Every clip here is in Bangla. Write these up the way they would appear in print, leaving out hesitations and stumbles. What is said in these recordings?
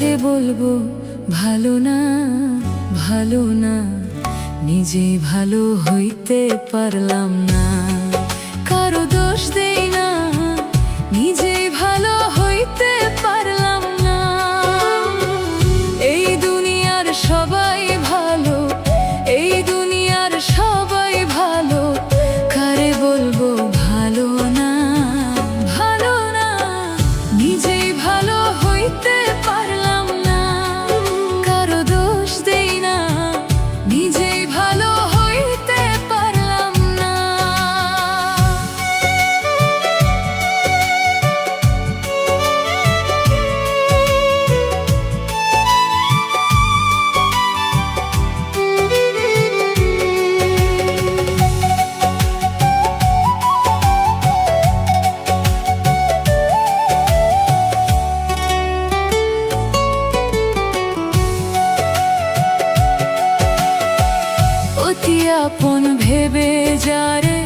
কারে বলবো ভালো না, ভালো না, নিজেই ভালো হইতে পারলাম না। কারো দোষ দেই না, নিজেই ভালো হইতে পারলাম না। এই দুনিয়ার সবাই ভালো, এই দুনিয়ার সবাই ভালো, কারে বলবো ভালো না, ভালো না, নিজেই ভালো হইতে পারলাম না। কারো দোষ দেই না, নিজেই ভালো হইতে পারলাম না। অতি আপন ভেবে যারে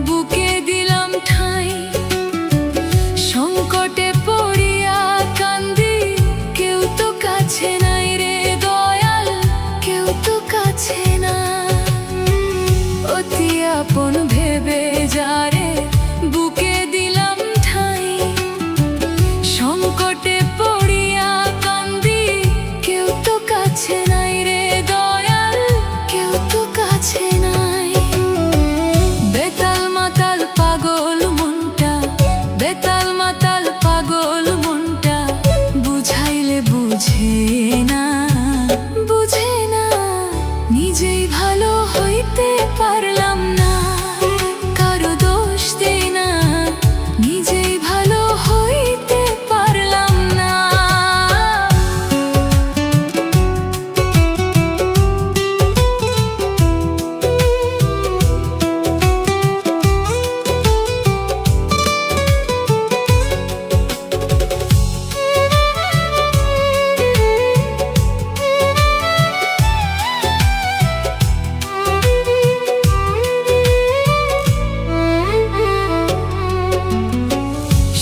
বুকে দিলাম ঠাঁই, সংকটে পড়িয়া কান্দি, কেউ তো কাছে নাই রে দয়াল, কেউ তো কাছে না। অতি আপন ভেবে যারে বুকে দিলাম ঠাঁই, সংকটে পড়িয়া কান্দি, কেউ তো কাছে নাই রে দয়াল, কেউ তো কাছে নাই। বেতাল মাতাল পাগল মনটা, বেতাল মাতাল পাগল মনটা, বুঝাইলে বুঝে না, বুঝে না, নিজেই ভালো হইতে পারলাম না। কারো দোষ দেই না, নিজেই ভালো হইতে পারলাম না।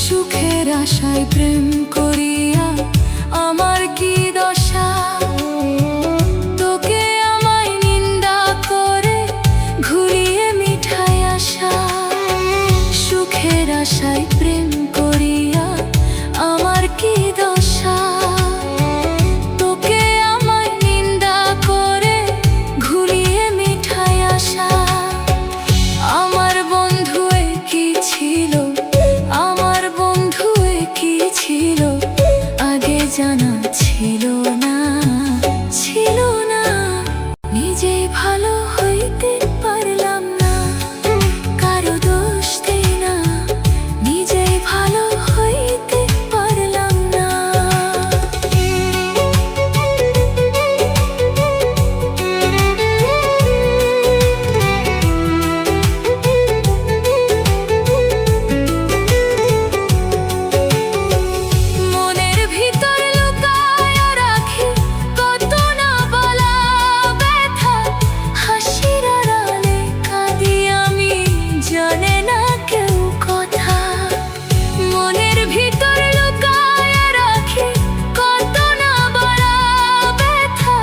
সুখের আশায় প্রেম করিয়া আমার কি দশা, তোকে আমায় নিন্দা করে ঘুরিয়ে মিঠাই আসা। সুখের আশায় প্রেম করিয়া আমার কি দশা, তোকে আমায় নিন্দা করে ঘুরিয়ে মিঠাই আসা। আমার বন্ধু কি ছিল, আমার বন্ধু কি ছিল, আগে জানা ছিল না, ছিল না, নিজেই ভালো হইতে পারলাম না। কারো দোষ দেই না, নিজেই ভালো হইতে পারলাম না। মনের ভিতর লুকায় রাখি কত না বলা ব্যথা, হাসির আড়ালে কাঁদি আমি, জানে না কেউ কথা। মনের ভিতর লুকায় রাখি কত না বলা ব্যথা,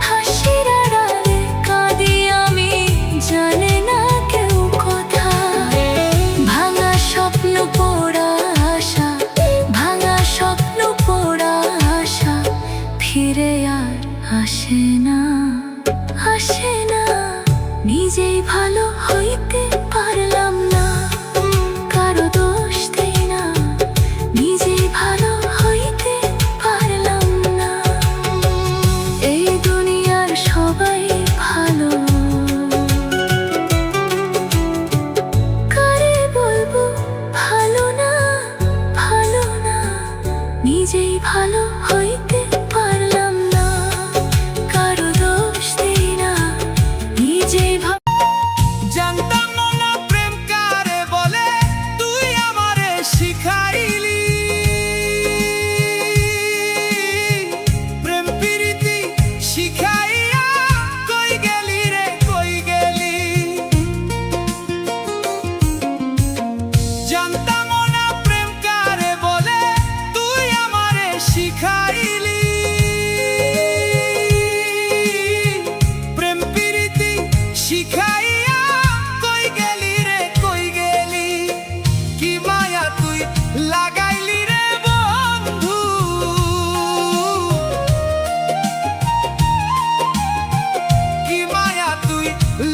হাসির আড়ালে কাঁদি আমি, জানে না কেউ কথা। ভাঙা স্বপ্ন পোড়া আশা, ভাঙা স্বপ্ন পোড়া আশা, ফিরে আর আসে না, আসে না, নিজেই ভালো হইতে পারলাম না। কারো দোষ দেই না, নিজেই ভালো হইতে পারলাম না। এই দুনিয়ার সবাই ভালো, কারে বলবো ভালো না, ভালো না, নিজেই ভালো হইতে পারলাম না। কারো দোষ দেই না, নিজেই জানতাম না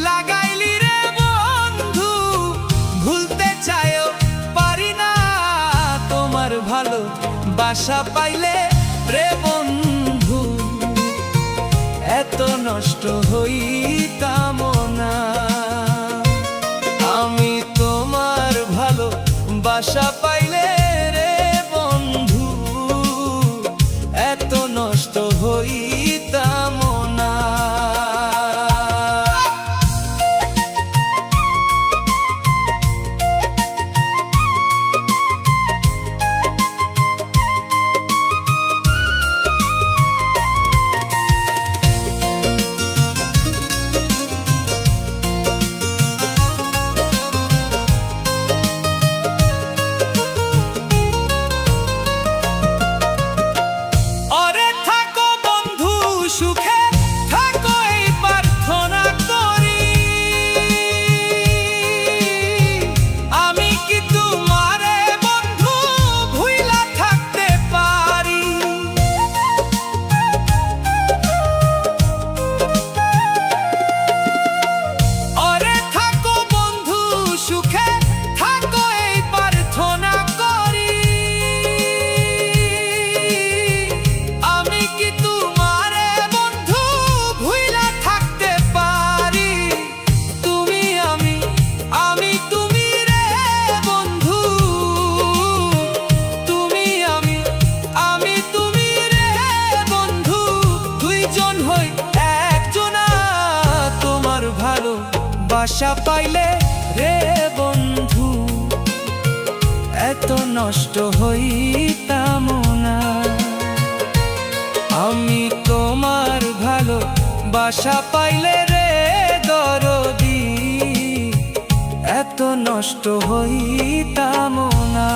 লাগাইলি রে বন্ধু, ভুলতে চাইও পারি না তোমার ভালো বাসা পাইলে রে বন্ধু, এত নষ্ট হইতাম না। আমি তোমার ভালো বাসা পাইলে রে বন্ধু, এত নষ্ট হইতাম না। সুখে থাকো এই প্রার্থনা করি, আমি কি তোমারে বন্ধু ভুইলা থাকতে পারি। ওরে থাকো বন্ধু সুখে থাকো এই প্রার্থনা করি, আমি কি বাসা পাইলে রে বন্ধু, এত নষ্ট হইতাম না। আমি তোমার ভালো বাসা পাইলে রে দরদি, এত নষ্ট হইতাম না।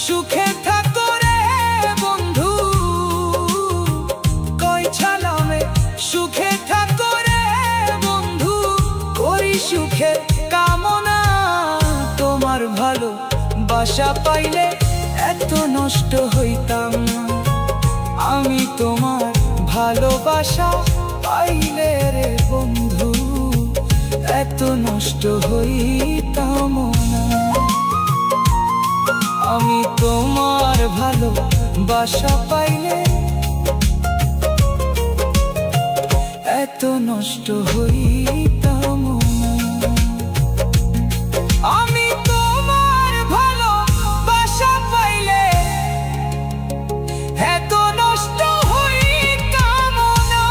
সুখে থাকো রে বন্ধু, কই ছালামে সুখে থাকো রে বন্ধু, করি সুখে কামনা তোমার ভালো বাসা পাইলে এত নষ্ট হইতাম না। আমি তোমার ভালোবাসা পাইলে রে বন্ধু, এত নষ্ট হইতাম না। আমি তোমার ভালো বাসা পাইলে এত নষ্ট হইতাম না। আমি তোমার ভালো বাসা পাইলে এত নষ্ট হইতাম না।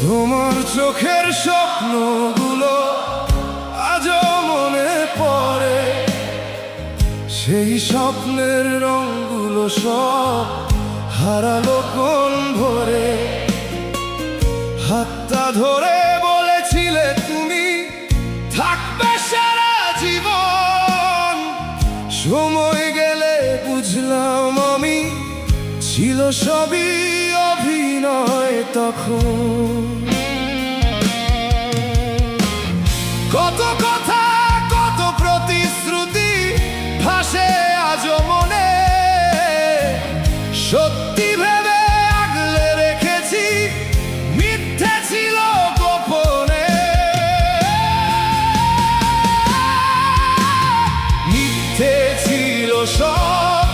তোমার চোখের স্বপ্নগুলো আজও মনে পড়ে, সেই স্বপ্নের রঙগুলো সব হারালো কোন ভোরে। হাতটা ধরে বলেছিলে তুমি থাকবে সারা জীবন, সময় গেলে বুঝলাম আমি ছিল সবই অভিনয় তখন। কত কথা কত প্রতিশ্রুতি ভাসে আজও মনে, সত্যি ভেবে আগলে রেখেছি মিথ্যে ছিল গোপনে। মিথ্যে ছিল সব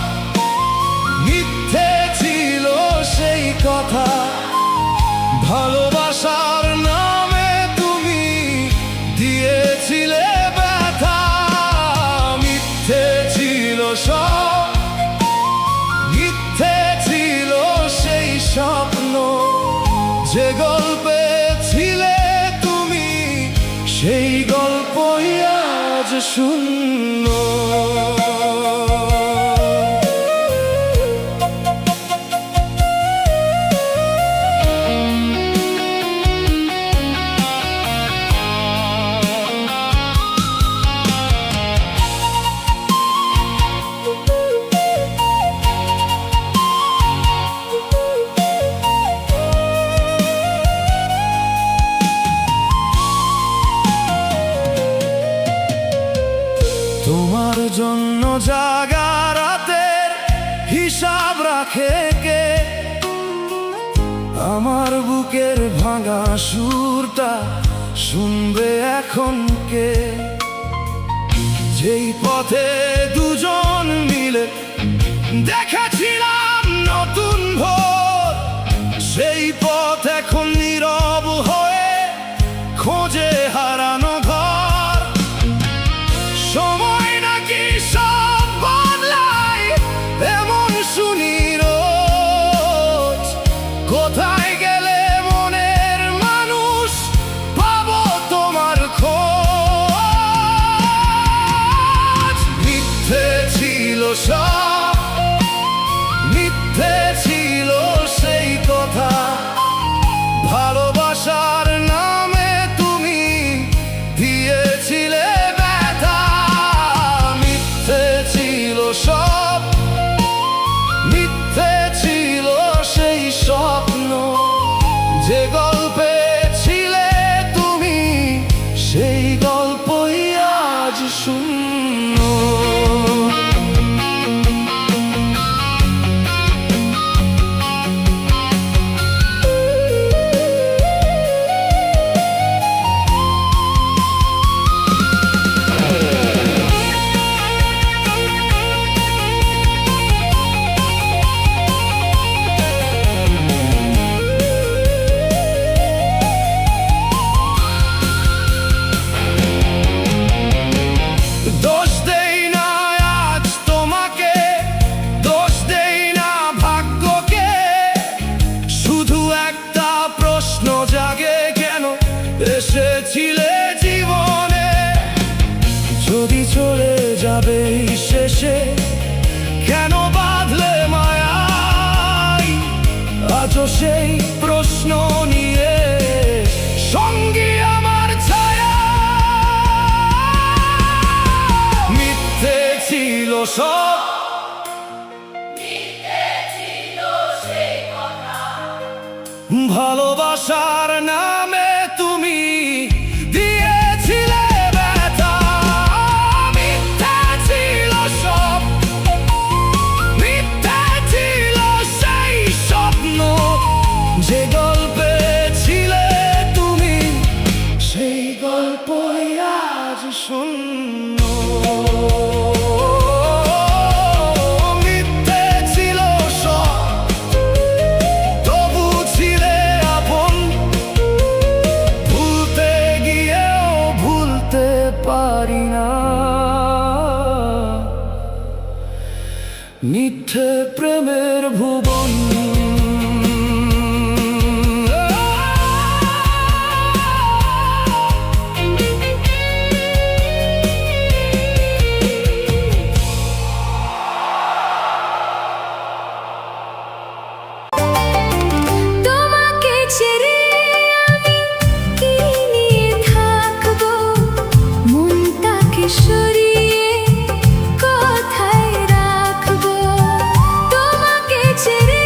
শূন্য। তোমার জন্য জাগা রাতের হিসাব রাখে কে? আমার বুকের ভাঙা সুরটা শুনবে এখন কে? যেই পথে দুজন মিলে দেখেছিলাম নতুন ভোর, সেই পথ এখন নীরব হয়ে খোঁজে হারানো ঘর। সময় নাকি সব বদলায় এমন শুনি রোজ। কোথায় গেলে মনের মানুষ, পাবো তোমার খোঁজ। মিথ্যে ছিল সব, মিথ্যে ছিল সেই কথা। ভালোবাসার নামে তুমি দিয়েছিলে ব্যথা। মিথ্যে ছিল সব, মিথ্যে ছিল সেই স্বপ্ন। যে গল্পে ছিলে তুমি, সেই গল্পই আজ শূন্য। দোষ দেই না আজ তোমাকে, দোষ দেই না ভাগ্যকে। শুধু একটা প্রশ্ন জাগে, কেন এসেছিলে জীবনে? যদি চলে যাবে শেষে, কেন বাঁধলে মায়ায়? আজও সেই প্রশ্ন নিয়ে সঙ্গী আমার ছায়া। মিথ্যে ছিল সব, ভালোবাসার নামে তুমি দিয়েছিলে ব্যথা। মিথ্যে ছিল সব, মিথ্যে ছিল সেই স্বপ্ন। যে গল্পে ছিলে তুমি, সেই গল্পই আজ শূন্য। মিথ্যে ছিল সব, তবু ছিলে আপন। ভুলতে গিয়েও ভুলতে পারি না। মিথ্যে প্রেমের ভুবন। তোমাকে ছেড়ে আমি কি নিয়ে থাকবো? মনটাকে সরিয়ে কোথায় রাখবো? তোমাকে ছেড়ে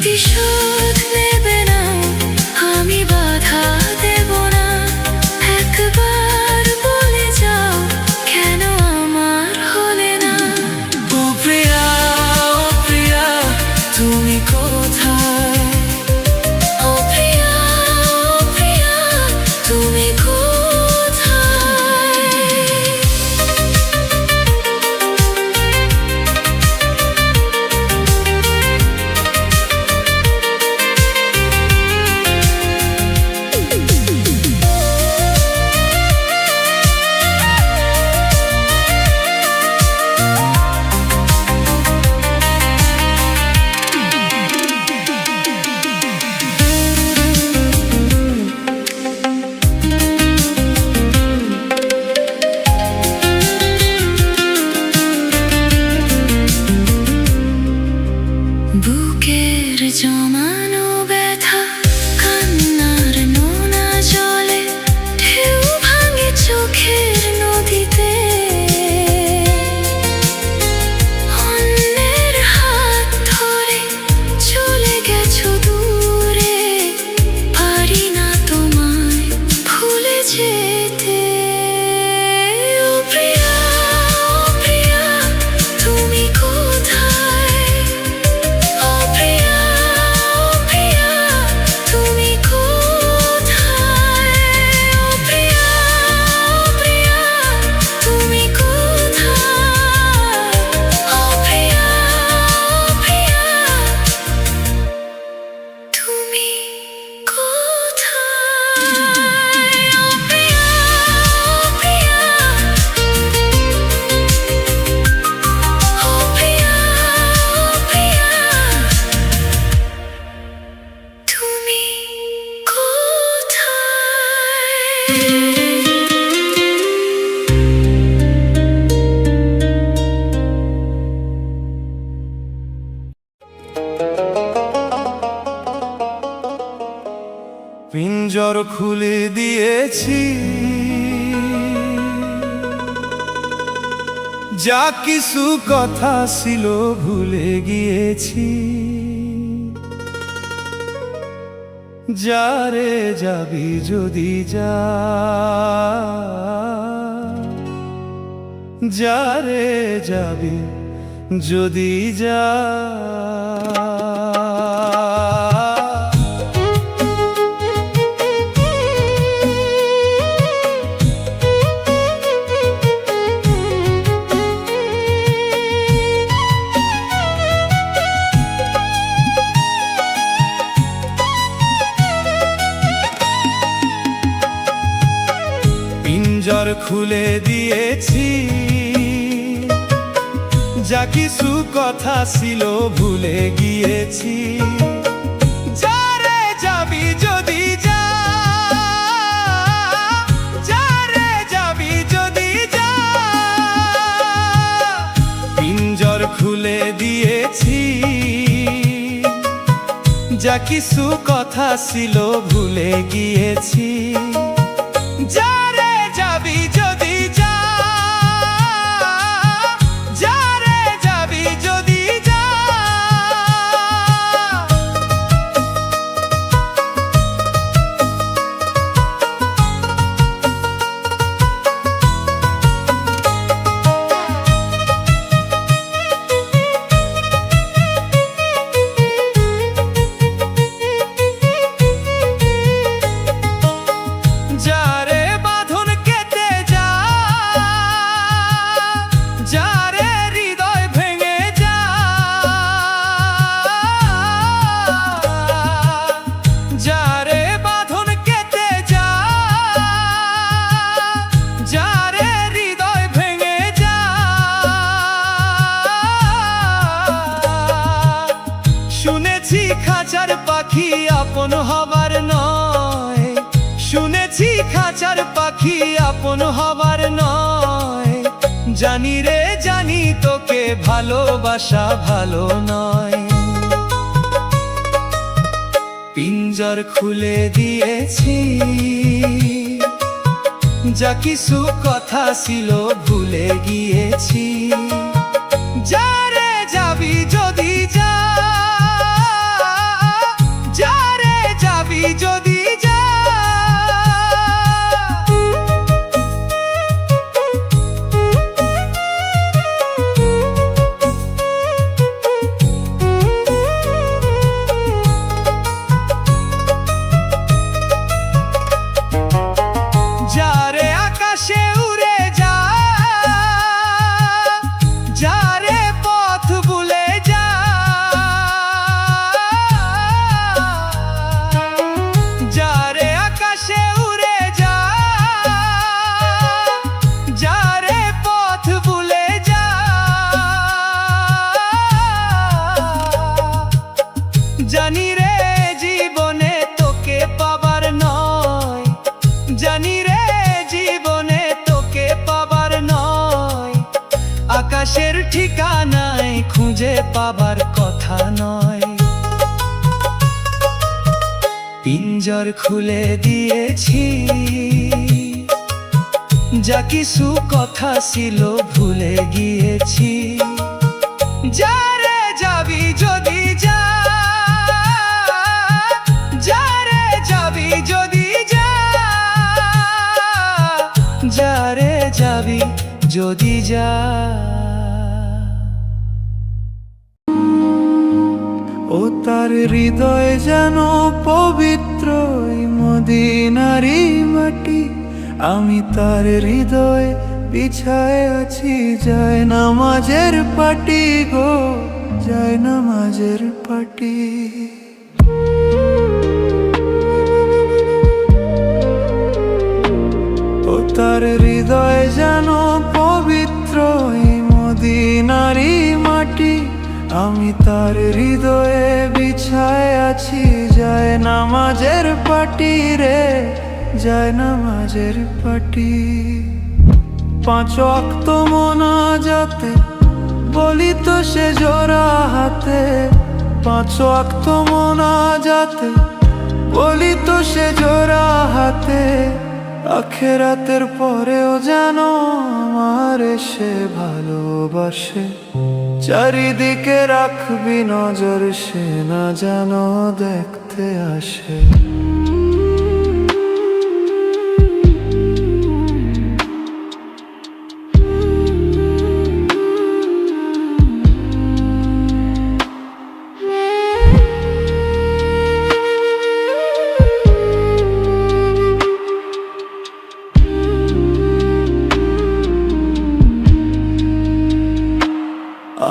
প্রতিশোধ নেবে না, আমি বাধা দেব না। একবার বলে যাও কেন আমার হলে না। ও প্রিয়া, ও প্রিয়া, তুমি কোথায়? ও প্রিয়া, ও প্রিয়া, তুমি কোথায়? বুকের জমানো ব্যথা, কান্নার নোনা জলে ঢেউ ভাঙে চোখের নদীতে। অন্যের হাত ধরে চলে গেছো দূরে, পারি না তোমায় ভুলে যেতে। ও প্রিয়া, ও প্রিয়া, তুমি কোথায়? ও প্রিয়া, ও প্রিয়া, তুমি কোথায়? ও প্রিয়া, ও প্রিয়া, তুমি কোথায়? ও প্রিয়া, ও প্রিয়া, তুমি কোথায়? ও প্রিয়া, ও প্রিয়া, ও প্রিয়া, ও প্রিয়া, তুমি পিঞ্জর খুলে দিয়েছি, যা কিছু কথা ছিল ভুলে গিয়েছি। যারে যাবি যদি যা, যারে যাবি যদি যা। পিঞ্জর খুলে দিয়েছি, যা কিছু কথা ছিল ভুলে গিয়েছি। যারে যাবি যদি যা, যারে যাবি যদি যা। পিঞ্জর খুলে দিয়েছি, যা কিছু কথা ছিল ভুলে গিয়েছি। যারে যাবি যদি যা, যারে যাবি যদি যা। যারে বাঁধন কেটে যা, যারে হৃদয় ভেঙে যা। যারে বাঁধন কেটে যা, যারে হৃদয় ভেঙে যা। শুনেছি খাঁচার পাখি আপন হবার নয়, শুনেছি খাঁচার পাখি আপন হবার নয়। জানি রে জানি তোকে ভালোবাসা ভালো নয়। পিঞ্জর খুলে দিয়েছি, যা কিছু কথা ছিল ভুলে গিয়েছি। যারে যাবি যদি যা, জীবনে তোকে পাবার নয়, জানি রে জীবনে তোকে পাবার নয়, আকাশের ঠিকানায় খুঁজে পাবার কথা নয়। পিঞ্জর খুলে দিয়েছি, যা কিছু কথা ছিল ভুলে গিয়েছি। যারে যাবি যদি যা, যারে যাবি যদি যা, যারে যাবি যদি যা। ও তার হৃদয় যেন পবিত্র মদিনারি মাটি, আমি তার হৃদয়ে বিছায় আছি যায় নামাজের পাটি গো, যায় নামাজের পাটি। ও তার হৃদয় যেন পবিত্র মদিনারি মাটি, আমি তার হৃদয়ে বিছায় আছি যায় নামাজের পাটি রে, যায় নামাজের পাটি। 5 ওয়াক্ত মোনাজাতে বলি তো সে জোড়া হাতে, 5 ওয়াক্ত মোনাজাতে বলি তো সে জোড়া হাতে। আখেরাতের পরেও যেন আমার সে ভালোবাসে, চারিদিকে রাখবি নজর সে না যেন দেখতে আসে।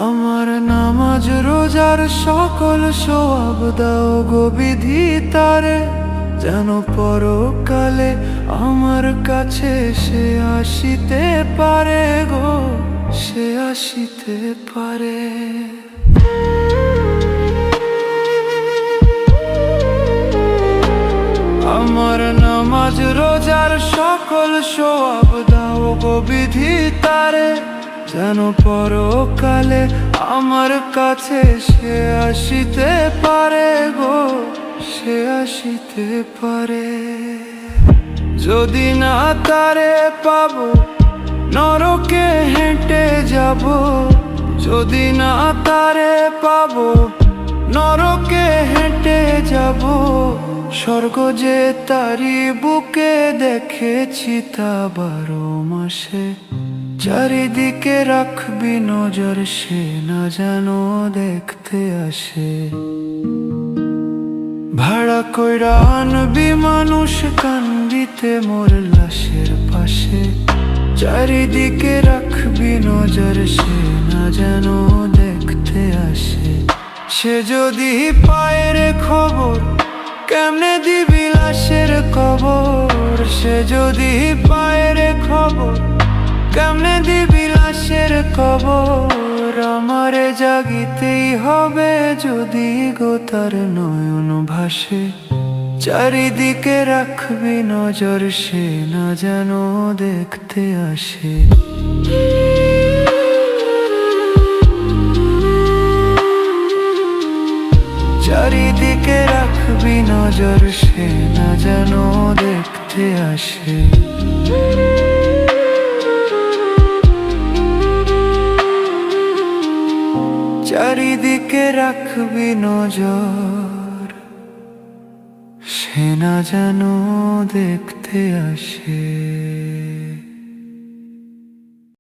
আমার নামাজ রোজার সকল সওয়াব দাও গো বিধি তারে, যেন পরকালে আমার কাছে সে আসিতে পারে গো, সে আসিতে পারে। আমার নামাজ রোজার সকল সওয়াব দাও গো বিধি তারে, যেন পরকালে আমার কাছে সে আসিতে পারে গো, সে আসিতে পারে। যদি না তারে পাবো নরকে হেঁটে যাব, যদি না তারে পাবো নরকে হেঁটে যাব। স্বর্গ যে তারি বুকে দেখেছি তা 12 মাসে, চারিদিকে রাখবি নজর সে না যেন দেখতে আসে। ভাড়া কইরা আনবি মানুষ কান্দিতে মোর লাশের পাশে, চারিদিকে রাখবি নজর সে না যেন দেখতে আসে। সে যদি পায় রে খবর কেমনে দিবি লাশের কবর, সে যদি পায় রে খবর কেমনে দিবি লাশের কবর। আমারে জাগিতেই হবে যদি গো তার নয়ন ভাসে, চারিদিকে রাখবি নজর সে না যেন দেখতে আসে। চারিদিকে রাখবি নজর সে না যেন দেখতে আসে। চারিদিকে রাখবি নজর সে না যেন দেখতে আসে।